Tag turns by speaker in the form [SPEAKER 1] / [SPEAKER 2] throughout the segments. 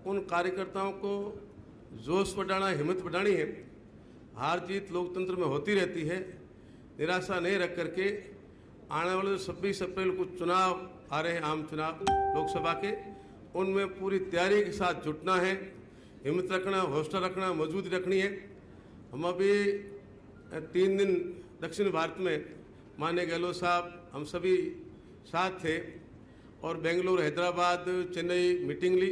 [SPEAKER 1] उन कार्यकर्ताओं को जोश बढ़ाना, हिम्मत बढ़ानी है। हार जीत लोकतंत्र में होती रहती है। निराशा नहीं रख करके आने वाले 26 अप्रैल को चुनाव आ रहे हैं, आम चुनाव लोकसभा के, उनमें पूरी तैयारी के साथ जुटना है, हिम्मत रखना, हौसला रखना, मजबूती रखनी है। हम अभी 3 दिन दक्षिण भारत में माननीय गहलोत साहब हम सभी साथ थे और बेंगलुरु, हैदराबाद, चेन्नई मीटिंग ली।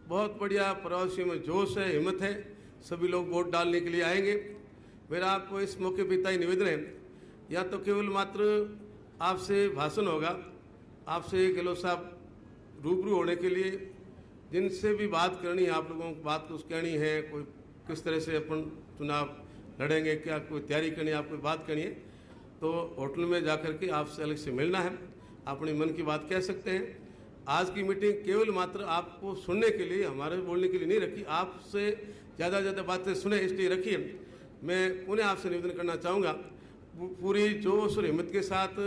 [SPEAKER 1] बहुत बढ़िया प्रवासियों में जोश है, हिम्मत है, सभी लोग वोट डालने के लिए आएंगे। मेरा आपको इस मौके पर इतना ही निवेदन है, या तो केवल मात्र आपसे भाषण होगा, आपसे गहलोत साहब रूबरू होने के लिए जिनसे भी बात करनी है, आप लोगों को बात कुछ कहनी है, कोई किस तरह से अपन चुनाव लड़ेंगे, क्या कोई तैयारी करनी है, आपको बात करनी है, तो होटल में जाकर के आपसे अलग से मिलना है, अपने मन की बात कह सकते हैं। आज की मीटिंग केवल मात्र आपको सुनने के लिए, हमारे बोलने के लिए नहीं रखी, आपसे ज़्यादा बातें सुने इसलिए रखी है। मैं उन्हें आपसे निवेदन करना चाहूँगा, पूरी जोश और हिम्मत के साथ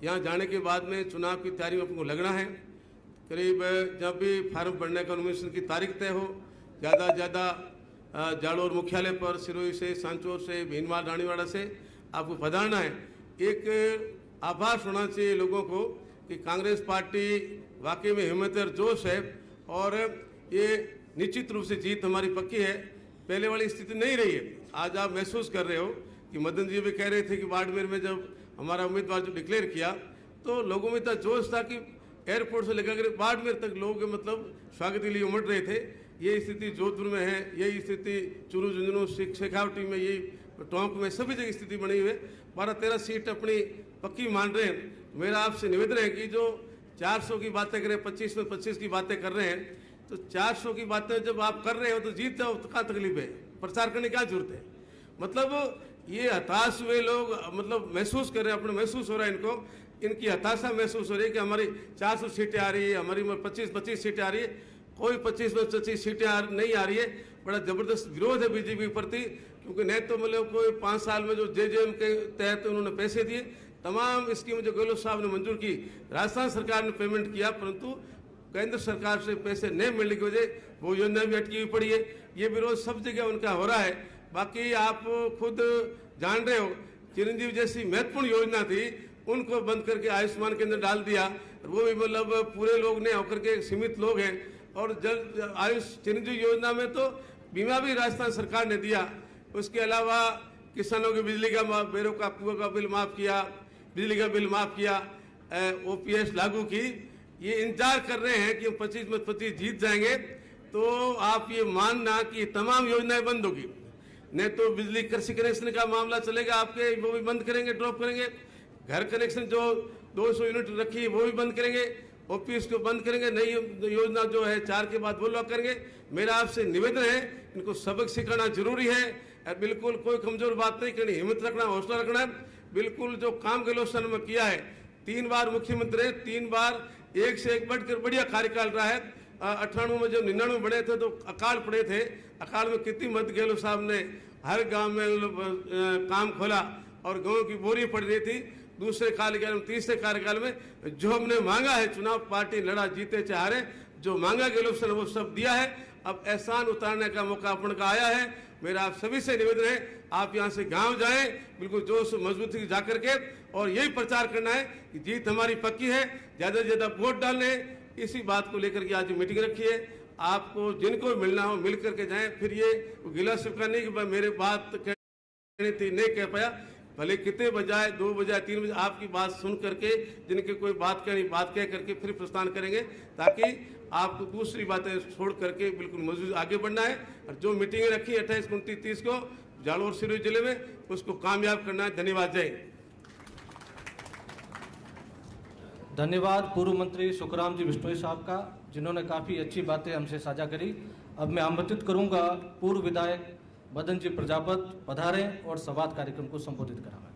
[SPEAKER 1] यहाँ जाने के बाद में चुनाव की तैयारी में आपको लगना है। करीब जब भी फार्म भरने का नॉमिनेशन की तारीख तय हो, ज़्यादा जालोर मुख्यालय पर सिरोही से, सांचौर से, भीनमाल, रानीवाड़ा से आपको पधारना है। एक आभास होना चाहिए लोगों को कि कांग्रेस पार्टी वाकई में हिम्मत और जोश है और ये निश्चित रूप से जीत हमारी पक्की है। पहले वाली स्थिति नहीं रही है। आज आप महसूस कर रहे हो कि मदन जी भी कह रहे थे कि बाड़मेर में जब हमारा उम्मीदवार जो डिक्लेयर किया तो लोगों में इतना जोश था कि एयरपोर्ट से लेकर बाड़मेर तक लोग मतलब स्वागत के लिए उमड़ रहे थे। ये स्थिति जोधपुर में है, यही स्थिति चुरू, झुंझुनू, शेखावटी में, यही टोंक में, सभी जगह स्थिति बनी हुई है। 12-13 सीट अपनी पक्की मान रहे हैं। मेरा आपसे निवेदन है कि जो 400 की बातें करें, 25 में 25 की बातें कर रहे हैं, तो 400 की बातें जब आप कर रहे हो तो जीत जाओ, तो क्या तकलीफ है, प्रचार करने की क्या जरूरत है। मतलब ये हताश हुए लोग मतलब महसूस कर रहे हैं, अपने महसूस हो रहा है इनको, इनकी हताशा महसूस हो रही है कि हमारी 400 सीटें आ रही है, हमारी 25 सीटें आ रही है। कोई 25 में 25 सीटें नहीं आ रही है। बड़ा जबरदस्त विरोध है बीजेपी के प्रति, क्योंकि नहीं तो मतलब कोई 5 साल में जो जेजेएम के तहत उन्होंने पैसे दिए, तमाम स्कीम जो गहलोत साहब ने मंजूर की, राजस्थान सरकार ने पेमेंट किया, परंतु केंद्र सरकार से पैसे नहीं मिलने की वजह वो योजना भी अटकी हुई पड़ी है। ये विरोध सब जगह उनका हो रहा है। बाकी आप खुद जान रहे हो, चिरंजीवी जैसी महत्वपूर्ण योजना थी, उनको बंद करके आयुष्मान के अंदर डाल दिया। वो भी मतलब पूरे लोग ने होकर के सीमित लोग हैं। और जल आयुष चिरंजीवी योजना में तो बीमा भी राजस्थान सरकार ने दिया। उसके अलावा किसानों की बिजली का बेरों का कुआं का बिल माफ़ किया, बिजली का बिल माफ़ किया, ओपीएस लागू की। ये इंतजार कर रहे हैं कि हम 25 में 25 जीत जाएंगे तो आप ये मानना कि तमाम योजनाएं बंद होगी। नहीं तो बिजली कृषि कनेक्शन का मामला चलेगा आपके, वो भी बंद करेंगे, ड्रॉप करेंगे। घर कनेक्शन जो 200 यूनिट रखी है वो भी बंद करेंगे, ओपीएस को बंद करेंगे। नई योजना जो है 4 के बाद वो लॉक करेंगे। मेरा आपसे निवेदन है, इनको सबक सिखाना जरूरी है। बिल्कुल कोई कमजोर बात नहीं करनी, हिम्मत रखना, हौसला रखना। बिल्कुल जो काम गहलोत साहब ने किया है, 3 बार मुख्यमंत्री है, 3 बार एक से एक बढ़कर बढ़िया कार्यकाल रहा है। 98 में जब 99 बने थे तो अकाल पड़े थे, अकाल में कितनी मदद गहलोत साहब ने हर गांव में काम खोला और गाँव की बोरी पड़ रही थी। दूसरे कार्यकाल में, तीसरे कार्यकाल में जो हमने मांगा है, चुनाव पार्टी लड़ा, जीते चाहे हारे, जो मांगा गहलोत साहब ने वो सब दिया है। अब एहसान उतारने का मौका अपन का आया है। मेरा आप सभी से निवेदन है, आप यहाँ से गांव जाएं, बिल्कुल जोश मजबूती जा करके, और यही प्रचार करना है कि जीत हमारी पक्की है, ज़्यादा से ज़्यादा वोट डालने हैं। इसी बात को लेकर के आज मीटिंग रखी है। आपको जिनको मिलना हो मिल करके जाएं। फिर ये गिला शिकवा नहीं कि मेरे बात कहनी थी नहीं कह पाया, भले कितने बजाए, 2 बजाए, 3 बजाए, आपकी बात सुन करके जिनके कोई बात कहनी बात कह करके फिर प्रस्थान करेंगे, ताकि आपको दूसरी बातें छोड़ करके बिल्कुल मजबूत आगे बढ़ना है। और जो मीटिंगें रखी 28, 29, 30 को जालोर सिरोही जिले में, उसको कामयाब करना है। धन्यवाद। जय।
[SPEAKER 2] धन्यवाद पूर्व मंत्री सुखराम जी बिश्नोई साहब का, जिन्होंने काफ़ी अच्छी बातें हमसे साझा करी। अब मैं आमंत्रित करूंगा पूर्व विधायक मदन जी प्रजापत पधारें और संवाद कार्यक्रम को संबोधित कराएं।